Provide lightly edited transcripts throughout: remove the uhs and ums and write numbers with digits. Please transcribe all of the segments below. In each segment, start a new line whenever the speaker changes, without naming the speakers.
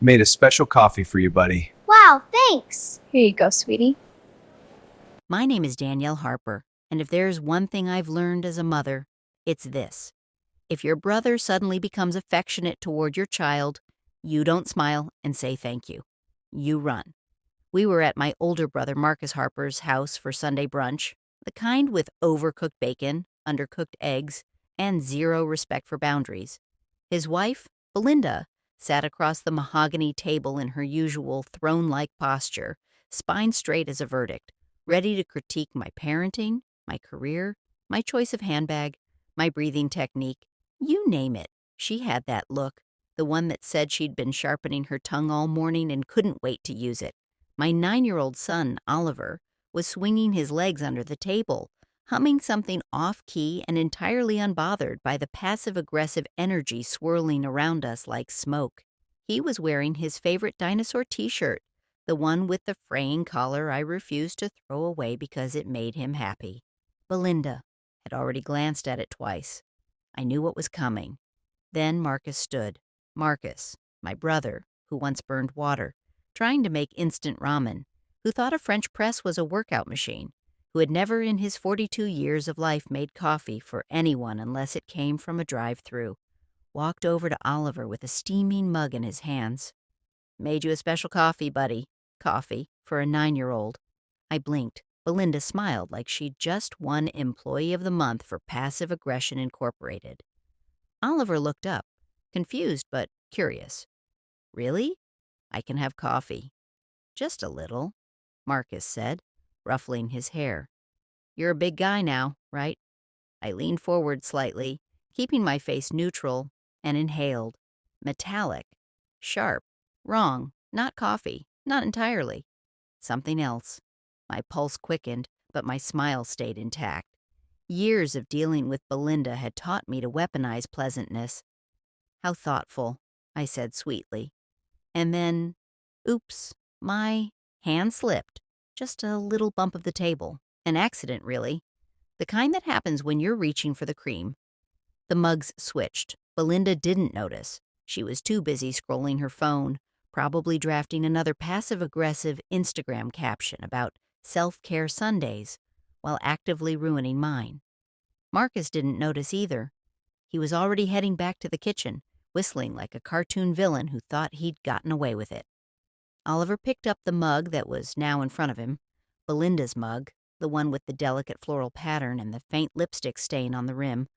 Made a special coffee for you, buddy.
Wow, thanks.
Here you go, sweetie.
My name is Danielle Harper, and if there's one thing I've learned as a mother, it's this. If your brother suddenly becomes affectionate toward your child, you don't smile and say thank you. You run. We were at my older brother Marcus Harper's house for Sunday brunch, the kind with overcooked bacon, undercooked eggs, and zero respect for boundaries. His wife, Belinda, sat across the mahogany table in her usual throne-like posture, spine straight as a verdict, ready to critique my parenting, my career, my choice of handbag, my breathing technique. You name it. She had that look, the one that said she'd been sharpening her tongue all morning and couldn't wait to use it. My 9-year-old son, Oliver, was swinging his legs under the table, humming something off-key and entirely unbothered by the passive-aggressive energy swirling around us like smoke. He was wearing his favorite dinosaur t-shirt, the one with the fraying collar I refused to throw away because it made him happy. Belinda had already glanced at it twice. I knew what was coming. Then Marcus stood. Marcus, my brother, who once burned water, trying to make instant ramen, who thought a French press was a workout machine, who had never in his 42 years of life made coffee for anyone unless it came from a drive-thru, walked over to Oliver with a steaming mug in his hands. "Made you a special coffee, buddy. Coffee for a 9-year-old. I blinked. Belinda smiled like she'd just won Employee of the Month for Passive Aggression Incorporated. Oliver looked up, confused but curious. "Really? I can have coffee." "Just a little," Marcus said, ruffling his hair. "You're a big guy now, right?" I leaned forward slightly, keeping my face neutral, and inhaled. Metallic. Sharp. Wrong. Not coffee. Not entirely. Something else. My pulse quickened, but my smile stayed intact. Years of dealing with Belinda had taught me to weaponize pleasantness. "How thoughtful," I said sweetly. And then, oops, my hand slipped. Just a little bump of the table. An accident, really. The kind that happens when you're reaching for the cream. The mugs switched. Belinda didn't notice. She was too busy scrolling her phone, probably drafting another passive-aggressive Instagram caption about self-care Sundays, while actively ruining mine. Marcus didn't notice either. He was already heading back to the kitchen, whistling like a cartoon villain who thought he'd gotten away with it. Oliver picked up the mug that was now in front of him, Belinda's mug, the one with the delicate floral pattern and the faint lipstick stain on the rim,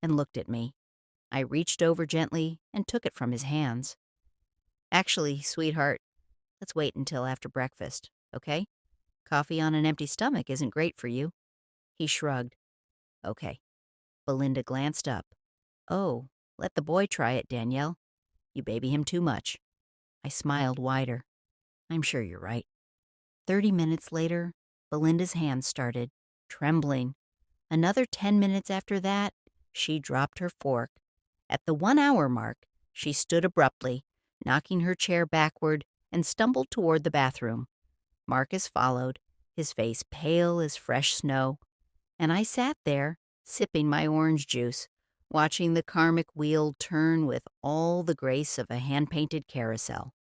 and looked at me. I reached over gently and took it from his hands. "Actually, sweetheart, let's wait until after breakfast, okay? Coffee on an empty stomach isn't great for you." He shrugged. "Okay." Belinda glanced up. "Oh, let the boy try it, Danielle. You baby him too much." I smiled wider. "I'm sure you're right." 30 minutes later, Belinda's hand started, trembling. Another 10 minutes after that, she dropped her fork. At the 1-hour mark, she stood abruptly, knocking her chair backward, and stumbled toward the bathroom. Marcus followed, his face pale as fresh snow, and I sat there, sipping my orange juice, watching the karmic wheel turn with all the grace of a hand-painted carousel.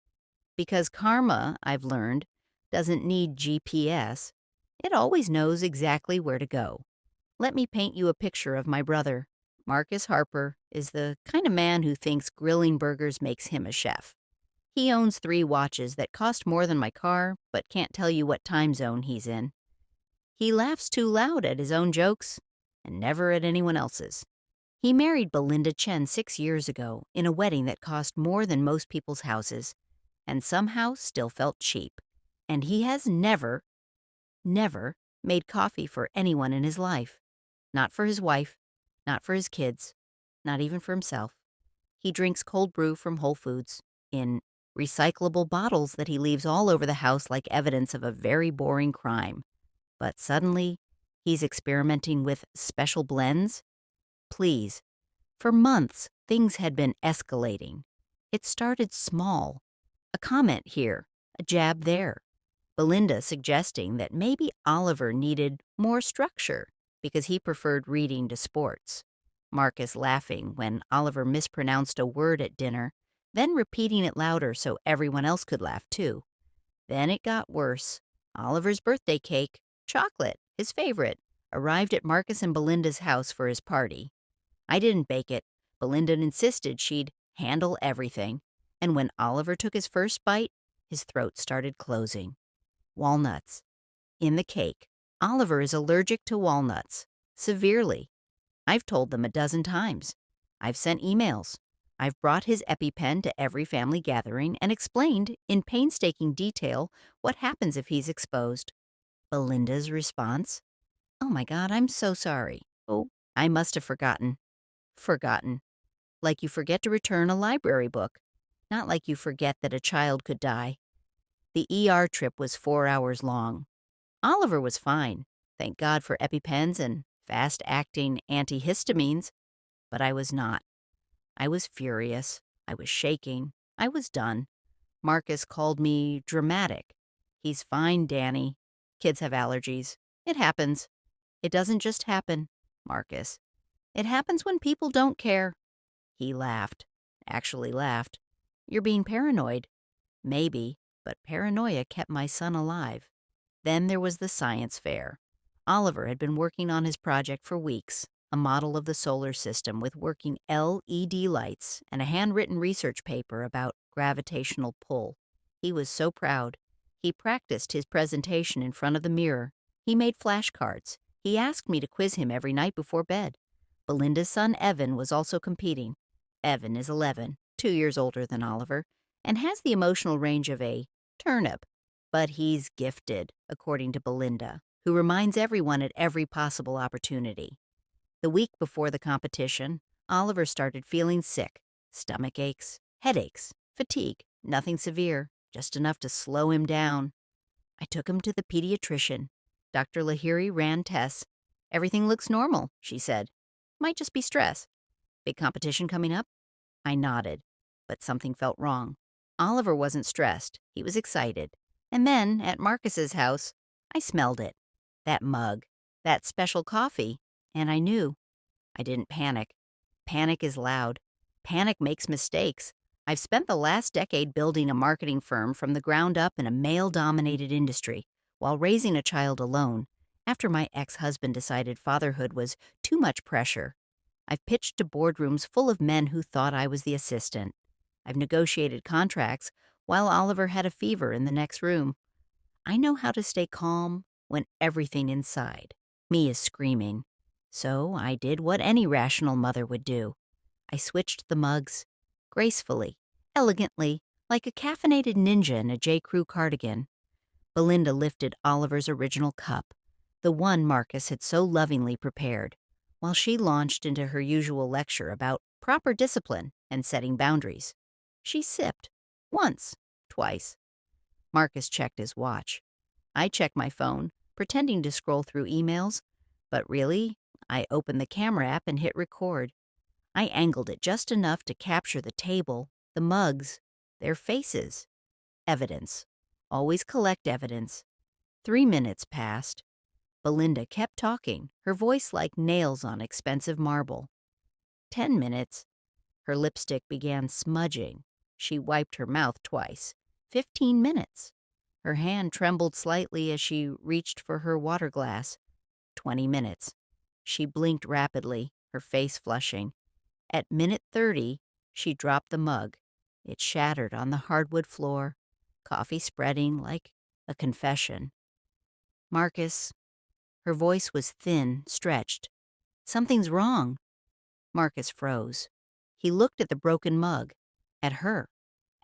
Because karma, I've learned, doesn't need GPS. It always knows exactly where to go. Let me paint you a picture of my brother. Marcus Harper is the kind of man who thinks grilling burgers makes him a chef. He owns 3 watches that cost more than my car, but can't tell you what time zone he's in. He laughs too loud at his own jokes, and never at anyone else's. He married Belinda Chen 6 years ago in a wedding that cost more than most people's houses, and somehow still felt cheap. And he has never made coffee for anyone in his life. Not for his wife, not for his kids, not even for himself. He drinks cold brew from Whole Foods in recyclable bottles that he leaves all over the house like evidence of a very boring crime. But suddenly, he's experimenting with special blends. Please. For months, things had been escalating. It started small. A comment here, a jab there. Belinda suggesting that maybe Oliver needed more structure because he preferred reading to sports. Marcus laughing when Oliver mispronounced a word at dinner then repeating it louder so everyone else could laugh too. Then it got worse. Oliver's birthday cake, chocolate, his favorite, arrived at Marcus and Belinda's house for his party. I didn't bake it. Belinda insisted she'd handle everything. And when Oliver took his first bite, his throat started closing. Walnuts. In the cake. Oliver is allergic to walnuts. Severely. I've told them a dozen times. I've sent emails. I've brought his EpiPen to every family gathering and explained in painstaking detail what happens if he's exposed. Belinda's response? Oh my God, I'm so sorry. Oh, I must have forgotten. Forgotten. Like you forget to return a library book. Not like you forget that a child could die. The ER trip was 4 hours long. Oliver was fine. Thank God for EpiPens and fast-acting antihistamines. But I was not. I was furious. I was shaking. I was done. Marcus called me dramatic. He's fine, Danny. Kids have allergies. It happens. It doesn't just happen, Marcus. It happens when people don't care. He laughed. Actually laughed. You're being paranoid. Maybe, but paranoia kept my son alive. Then there was the science fair. Oliver had been working on his project for weeks, a model of the solar system with working LED lights and a handwritten research paper about gravitational pull. He was so proud. He practiced his presentation in front of the mirror. He made flashcards. He asked me to quiz him every night before bed. Belinda's son Evan was also competing. Evan is 11, 2 years older than Oliver, and has the emotional range of a turnip. But he's gifted, according to Belinda, who reminds everyone at every possible opportunity. The week before the competition, Oliver started feeling sick. Stomach aches, headaches, fatigue, nothing severe, just enough to slow him down. I took him to the pediatrician. Dr. Lahiri ran tests. Everything looks normal, she said. Might just be stress. Big competition coming up? I nodded, but something felt wrong. Oliver wasn't stressed. He was excited. And then, at Marcus's house, I smelled it. That mug. That special coffee. And I knew. I didn't panic. Panic is loud. Panic makes mistakes. I've spent the last decade building a marketing firm from the ground up in a male-dominated industry, while raising a child alone, after my ex-husband decided fatherhood was too much pressure. I've pitched to boardrooms full of men who thought I was the assistant. I've negotiated contracts while Oliver had a fever in the next room. I know how to stay calm when everything inside me is screaming. So I did what any rational mother would do. I switched the mugs, gracefully, elegantly, like a caffeinated ninja in a J.Crew cardigan. Belinda lifted Oliver's original cup, the one Marcus had so lovingly prepared, while she launched into her usual lecture about proper discipline and setting boundaries. She sipped. Once. Twice. Marcus checked his watch. I checked my phone, pretending to scroll through emails, but really, I opened the camera app and hit record. I angled it just enough to capture the table, the mugs, their faces. Evidence. Always collect evidence. 3 minutes passed. Belinda kept talking, her voice like nails on expensive marble. 10 minutes. Her lipstick began smudging. She wiped her mouth twice. 15 minutes. Her hand trembled slightly as she reached for her water glass. 20 minutes. She blinked rapidly, her face flushing. At minute 30, she dropped the mug. It shattered on the hardwood floor, coffee spreading like a confession. Marcus. Her voice was thin, stretched. Something's wrong. Marcus froze. He looked at the broken mug, at her,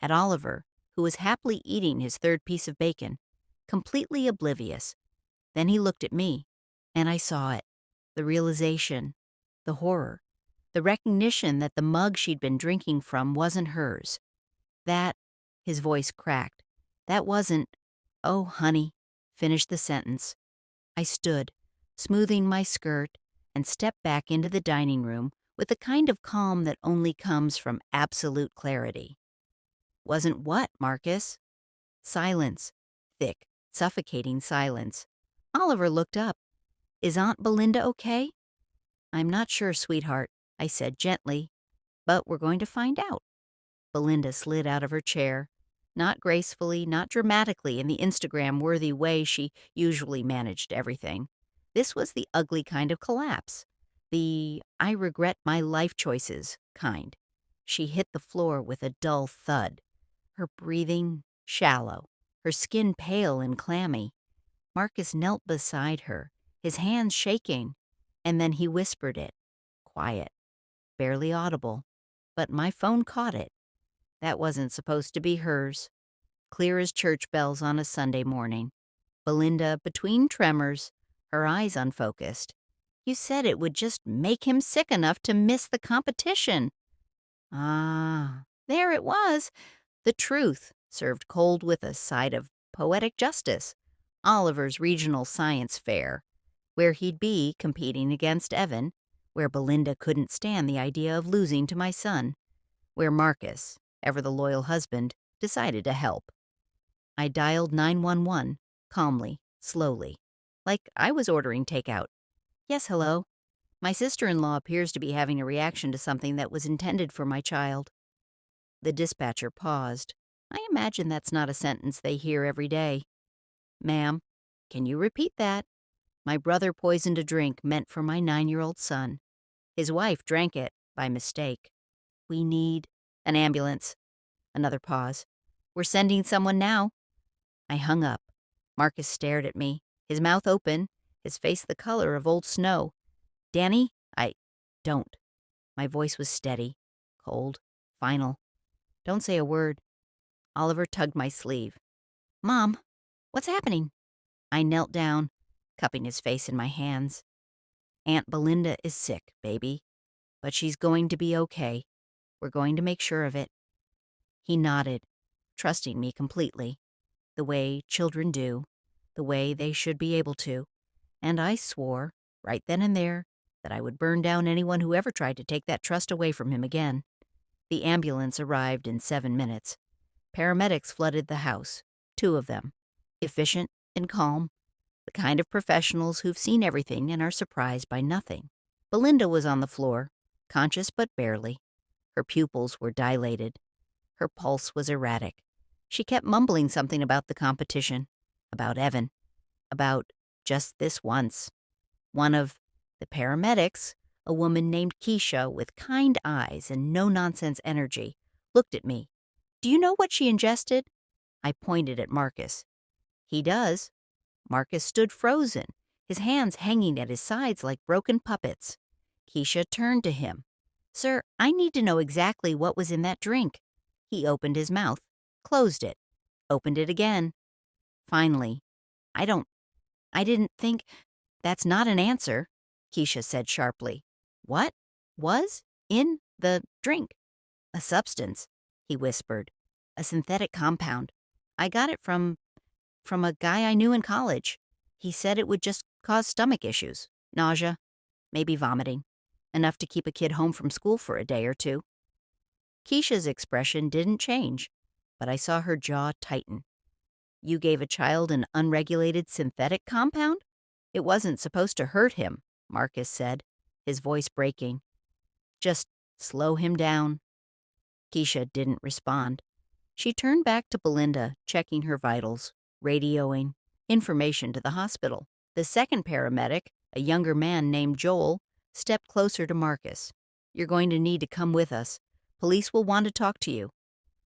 at Oliver, who was happily eating his third piece of bacon, completely oblivious. Then he looked at me, and I saw it. The realization, the horror, the recognition that the mug she'd been drinking from wasn't hers. That, his voice cracked, that wasn't, oh, honey, finish the sentence. I stood, smoothing my skirt, and stepped back into the dining room with the kind of calm that only comes from absolute clarity. Wasn't what, Marcus? Silence. Thick, suffocating silence. Oliver looked up. Is Aunt Belinda okay? I'm not sure, sweetheart, I said gently, but we're going to find out. Belinda slid out of her chair, not gracefully, not dramatically in the Instagram-worthy way she usually managed everything. This was the ugly kind of collapse, the I regret my life choices kind. She hit the floor with a dull thud, her breathing shallow, her skin pale and clammy. Marcus knelt beside her, his hands shaking, and then he whispered it, quiet, barely audible, but my phone caught it. That wasn't supposed to be hers. Clear as church bells on a Sunday morning. Belinda, between tremors, her eyes unfocused. You said it would just make him sick enough to miss the competition. Ah, there it was. The truth, served cold with a side of poetic justice. Oliver's regional science fair, where he'd be competing against Evan, where Belinda couldn't stand the idea of losing to my son, where Marcus, ever the loyal husband, decided to help. I dialed 911, calmly, slowly, like I was ordering takeout. Yes, hello. My sister-in-law appears to be having a reaction to something that was intended for my child. The dispatcher paused. I imagine that's not a sentence they hear every day. Ma'am, can you repeat that? My brother poisoned a drink meant for my 9-year-old son. His wife drank it, by mistake. We need an ambulance. Another pause. We're sending someone now. I hung up. Marcus stared at me, his mouth open, his face the color of old snow. Danny, don't. My voice was steady, cold, final. Don't say a word. Oliver tugged my sleeve. Mom, what's happening? I knelt down, cupping his face in my hands. Aunt Belinda is sick, baby, but she's going to be okay. We're going to make sure of it. He nodded, trusting me completely, the way children do, the way they should be able to, and I swore, right then and there, that I would burn down anyone who ever tried to take that trust away from him again. The ambulance arrived in 7 minutes. Paramedics flooded the house, 2 of them, efficient and calm, the kind of professionals who've seen everything and are surprised by nothing. Belinda was on the floor, conscious but barely. Her pupils were dilated. Her pulse was erratic. She kept mumbling something about the competition, about Evan, about just this once. One of the paramedics, a woman named Keisha with kind eyes and no-nonsense energy, looked at me. Do you know what she ingested? I pointed at Marcus. He does. Marcus stood frozen, his hands hanging at his sides like broken puppets. Keisha turned to him. Sir, I need to know exactly what was in that drink. He opened his mouth, closed it, opened it again. Finally, I didn't think. That's not an answer, Keisha said sharply. What was in the drink? A substance, he whispered. A synthetic compound. I got it from a guy I knew in college. He said it would just cause stomach issues, nausea, maybe vomiting, enough to keep a kid home from school for a day or 2. Keisha's expression didn't change, but I saw her jaw tighten. You gave a child an unregulated synthetic compound? It wasn't supposed to hurt him, Marcus said, his voice breaking. Just slow him down. Keisha didn't respond. She turned back to Belinda, checking her vitals, radioing, information to the hospital. The second paramedic, a younger man named Joel, stepped closer to Marcus. You're going to need to come with us. Police will want to talk to you.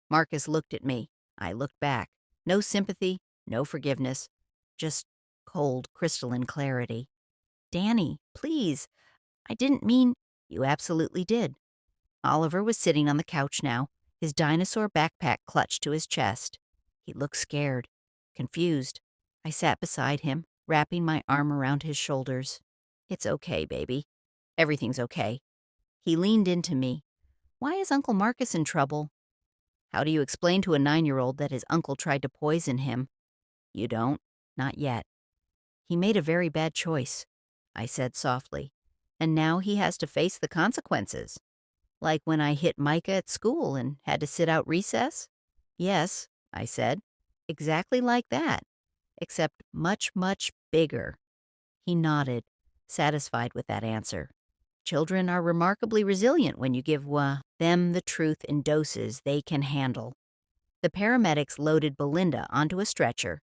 Marcus looked at me. I looked back. No sympathy, no forgiveness, just cold, crystalline clarity. Danny, please. I didn't mean. You absolutely did. Oliver was sitting on the couch now, his dinosaur backpack clutched to his chest. He looked scared, confused. I sat beside him, wrapping my arm around his shoulders. It's okay, baby. Everything's okay. He leaned into me. Why is Uncle Marcus in trouble? How do you explain to a 9-year-old that his uncle tried to poison him? You don't? Not yet. He made a very bad choice, I said softly, and now he has to face the consequences. Like when I hit Micah at school and had to sit out recess? Yes, I said, exactly like that, except much, much bigger. He nodded, satisfied with that answer. Children are remarkably resilient when you give them the truth in doses they can handle. The paramedics loaded Belinda onto a stretcher.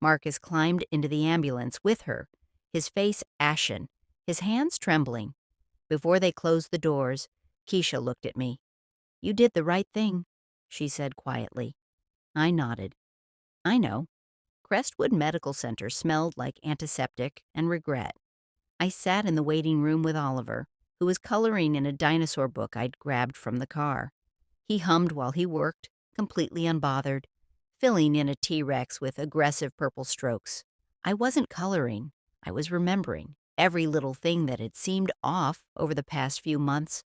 Marcus climbed into the ambulance with her, his face ashen, his hands trembling. Before they closed the doors, Keisha looked at me. "You did the right thing," she said quietly. I nodded. "I know." Crestwood Medical Center smelled like antiseptic and regret. I sat in the waiting room with Oliver, who was coloring in a dinosaur book I'd grabbed from the car. He hummed while he worked, completely unbothered, filling in a T-Rex with aggressive purple strokes. I wasn't coloring. I was remembering every little thing that had seemed off over the past few months.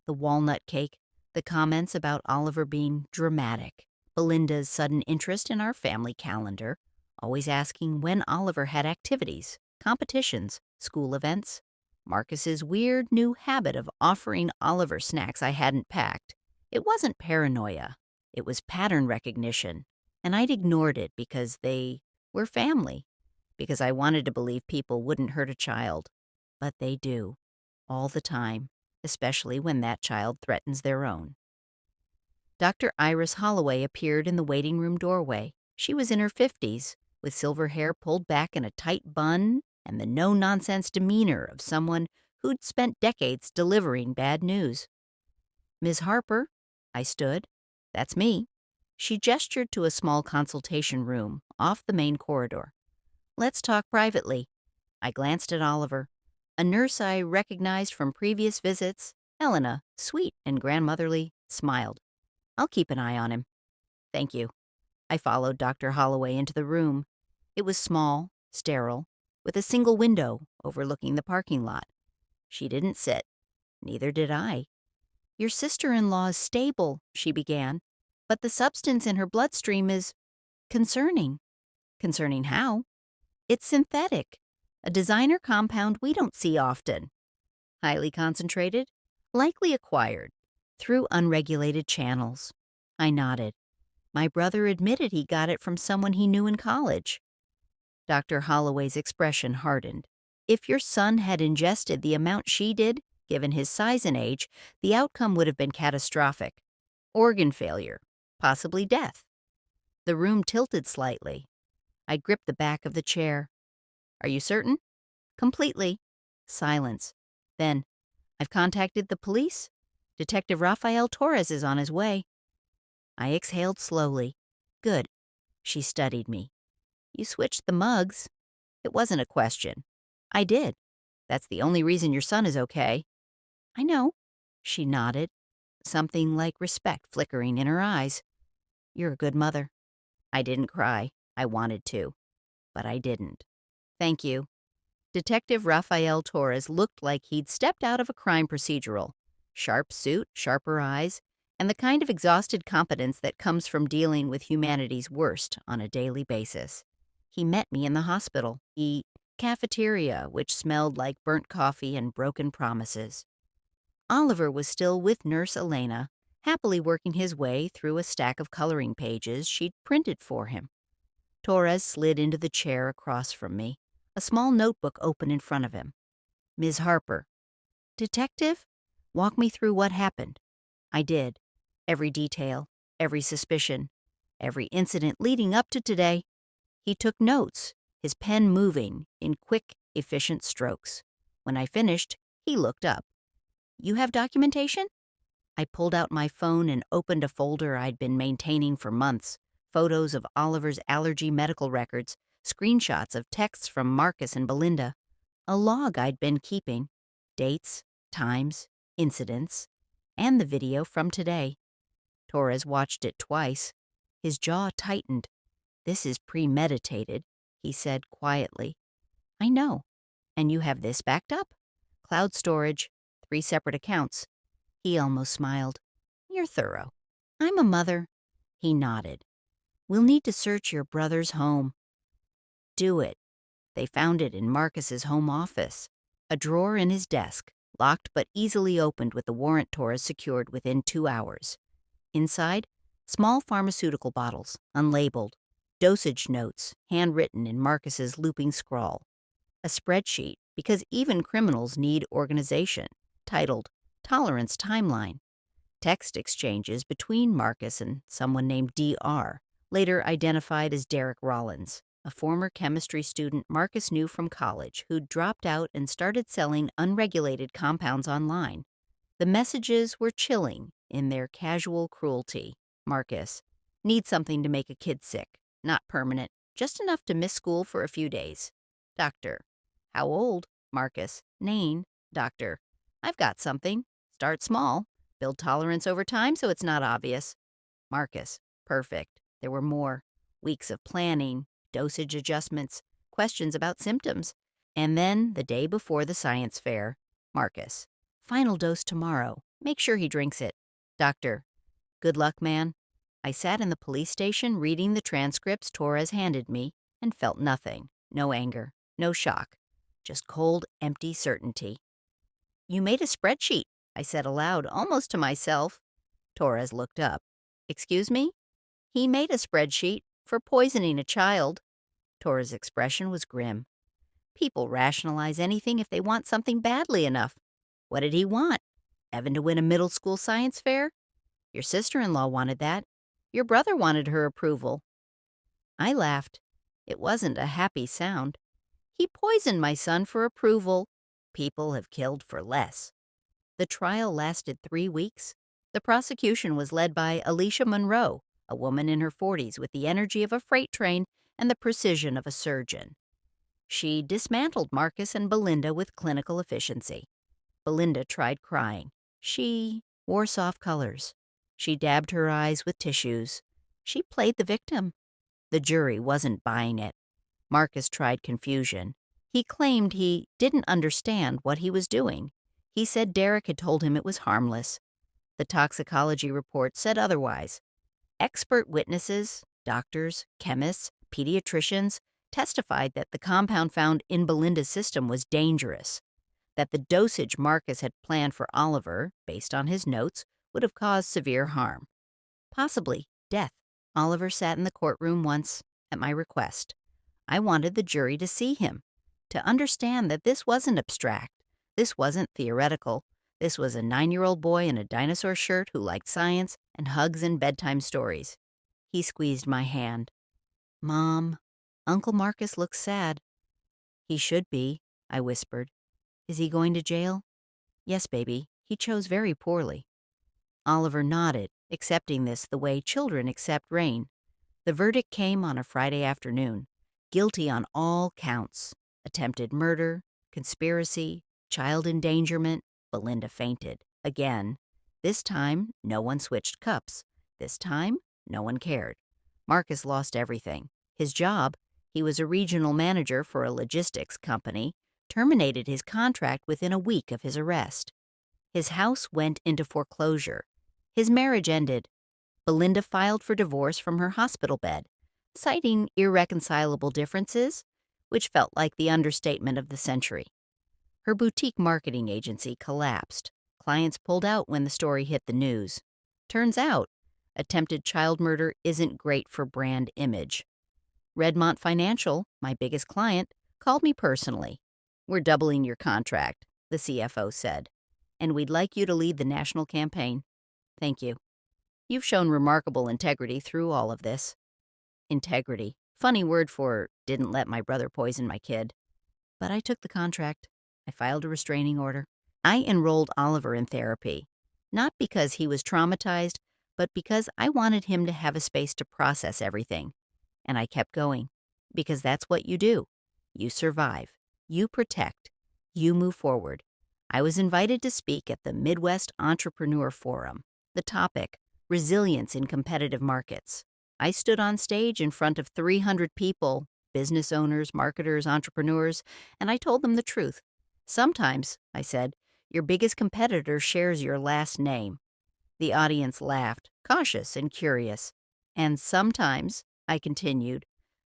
The walnut cake, the comments about Oliver being dramatic, Belinda's sudden interest in our family calendar, always asking when Oliver had activities, competitions, school events, Marcus's weird new habit of offering Oliver snacks I hadn't packed. It wasn't paranoia. It was pattern recognition, and I'd ignored it because they were family, because I wanted to believe people wouldn't hurt a child. But they do, all the time, especially when that child threatens their own. Dr. Iris Holloway appeared in the waiting room doorway. She was in her 50s, with silver hair pulled back in a tight bun and the no-nonsense demeanor of someone who'd spent decades delivering bad news. "Ms. Harper," I stood. "That's me." She gestured to a small consultation room off the main corridor. "Let's talk privately." I glanced at Oliver. A nurse I recognized from previous visits, Helena, sweet and grandmotherly, smiled. "I'll keep an eye on him." "Thank you." I followed Dr. Holloway into the room. It was small, sterile, with a single window overlooking the parking lot. She didn't sit. Neither did I. "Your sister-in-law is stable," she began, "but the substance in her bloodstream is concerning." "Concerning how?" "It's synthetic, a designer compound we don't see often." "Highly concentrated?" "Likely acquired, through unregulated channels." I nodded. "My brother admitted he got it from someone he knew in college." Dr. Holloway's expression hardened. "If your son had ingested the amount she did, given his size and age, the outcome would have been catastrophic. Organ failure, possibly death." The room tilted slightly. I gripped the back of the chair. "Are you certain?" "Completely." Silence. Then, "I've contacted the police. Detective Rafael Torres is on his way." I exhaled slowly. "Good." She studied me. "You switched the mugs." It wasn't a question. "I did. That's the only reason your son is okay." "I know." She nodded, something like respect flickering in her eyes. "You're a good mother." I didn't cry. I wanted to. But I didn't. "Thank you." Detective Rafael Torres looked like he'd stepped out of a crime procedural. Sharp suit, sharper eyes, and the kind of exhausted competence that comes from dealing with humanity's worst on a daily basis. He met me in the hospital, the cafeteria, which smelled like burnt coffee and broken promises. Oliver was still with Nurse Elena, happily working his way through a stack of coloring pages she'd printed for him. Torres slid into the chair across from me, a small notebook open in front of him. "Ms. Harper." "Detective? Walk me through what happened." I did. Every detail, every suspicion, every incident leading up to today. He took notes, his pen moving in quick, efficient strokes. When I finished, he looked up. "You have documentation?" I pulled out my phone and opened a folder I'd been maintaining for months. Photos of Oliver's allergy medical records, screenshots of texts from Marcus and Belinda, a log I'd been keeping, dates, times, incidents, and the video from today. Torres watched it twice. His jaw tightened. "This is premeditated," he said quietly. "I know. And you have this backed up? Cloud storage, 3 separate accounts." He almost smiled. "You're thorough." "I'm a mother." He nodded. "We'll need to search your brother's home." "Do it." They found it in Marcus's home office. A drawer in his desk, locked but easily opened with the warrant Torres secured within 2 hours. Inside, small pharmaceutical bottles, unlabeled, dosage notes, handwritten in Marcus's looping scrawl. A spreadsheet, because even criminals need organization, titled Tolerance Timeline. Text exchanges between Marcus and someone named Dr., later identified as Derek Rollins, a former chemistry student Marcus knew from college who'd dropped out and started selling unregulated compounds online. The messages were chilling in their casual cruelty. Marcus, need something to make a kid sick, not permanent, just enough to miss school for a few days. Doctor, how old? Marcus, Nain. Doctor, I've got something. Start small. Build tolerance over time so it's not obvious. Marcus, perfect. There were more. Weeks of planning, dosage adjustments, questions about symptoms. And then, the day before the science fair, Marcus, final dose tomorrow. Make sure he drinks it. Doctor, good luck, man. I sat in the police station reading the transcripts Torres handed me and felt nothing. No anger, no shock. Just cold, empty certainty. You made a spreadsheet, I said aloud, almost to myself. Torres looked up. Excuse me? He made a spreadsheet for poisoning a child. Torres' expression was grim. People rationalize anything if they want something badly enough. What did he want? Evan to win a middle school science fair? Your sister-in-law wanted that. Your brother wanted her approval. I laughed. It wasn't a happy sound. He poisoned my son for approval. People have killed for less. The trial lasted 3 weeks. The prosecution was led by Alicia Monroe, a woman in her 40s with the energy of a freight train and the precision of a surgeon. She dismantled Marcus and Belinda with clinical efficiency. Belinda tried crying. She wore soft colors. She dabbed her eyes with tissues. She played the victim. The jury wasn't buying it. Marcus tried confusion. He claimed he didn't understand what he was doing. He said Derek had told him it was harmless. The toxicology report said otherwise. Expert witnesses, doctors, chemists, pediatricians, testified that the compound found in Belinda's system was dangerous, that the dosage Marcus had planned for Oliver, based on his notes, would have caused severe harm. Possibly death. Oliver sat in the courtroom once, at my request. I wanted the jury to see him, to understand that this wasn't abstract, this wasn't theoretical, this was a 9-year-old boy in a dinosaur shirt who liked science and hugs and bedtime stories. He squeezed my hand. Mom, Uncle Marcus looks sad. He should be, I whispered. Is he going to jail? Yes, baby. He chose very poorly. Oliver nodded, accepting this the way children accept rain. The verdict came on a Friday afternoon. Guilty on all counts. Attempted murder, conspiracy, child endangerment. Belinda fainted. Again. This time, no one switched cups. This time, no one cared. Marcus lost everything. His job, he was a regional manager for a logistics company, terminated his contract within a week of his arrest. His house went into foreclosure. His marriage ended. Belinda filed for divorce from her hospital bed, citing irreconcilable differences, which felt like the understatement of the century. Her boutique marketing agency collapsed. Clients pulled out when the story hit the news. Turns out, attempted child murder isn't great for brand image. Redmont Financial, my biggest client, called me personally. We're doubling your contract, the CFO said, and we'd like you to lead the national campaign. Thank you. You've shown remarkable integrity through all of this. Integrity. Funny word for didn't let my brother poison my kid. But I took the contract. I filed a restraining order. I enrolled Oliver in therapy, not because he was traumatized, but because I wanted him to have a space to process everything. And I kept going, because that's what you do. You survive. You protect. You move forward. I was invited to speak at the Midwest Entrepreneur Forum. The topic, resilience in competitive markets. I stood on stage in front of 300 people, business owners, marketers, entrepreneurs, and I told them the truth. Sometimes, I said, your biggest competitor shares your last name. The audience laughed, cautious and curious. And sometimes, I continued,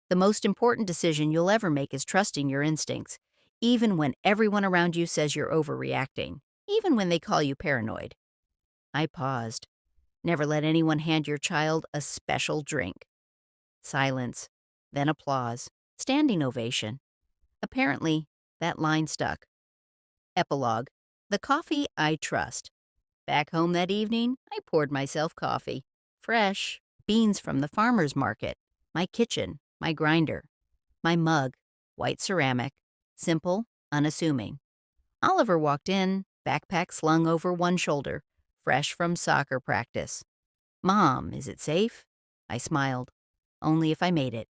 the most important decision you'll ever make is trusting your instincts, even when everyone around you says you're overreacting, even when they call you paranoid. I paused. Never let anyone hand your child a special drink. Silence, then applause, standing ovation. Apparently, that line stuck. Epilogue. The coffee I trust. Back home that evening, I poured myself coffee. Fresh, beans from the farmer's market, my kitchen, my grinder, my mug, white ceramic, simple, unassuming. Oliver walked in, backpack slung over one shoulder, fresh from soccer practice. "Mom, is it safe?" I smiled. "Only if I made it."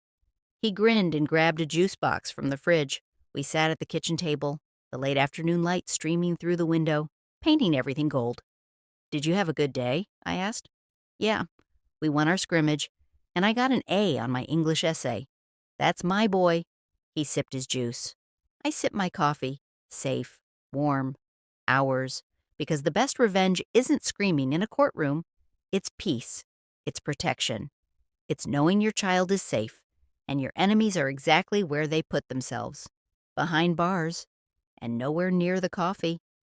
He grinned and grabbed a juice box from the fridge. We sat at the kitchen table, the late afternoon light streaming through the window, painting everything gold. "Did you have a good day?" I asked. "Yeah, we won our scrimmage, and I got an A on my English essay. That's my boy." He sipped his juice. I sipped my coffee. Safe, warm, ours, because the best revenge isn't screaming in a courtroom. It's peace. It's protection. It's knowing your child is safe, and your enemies are exactly where they put themselves, behind bars, and nowhere near the coffee.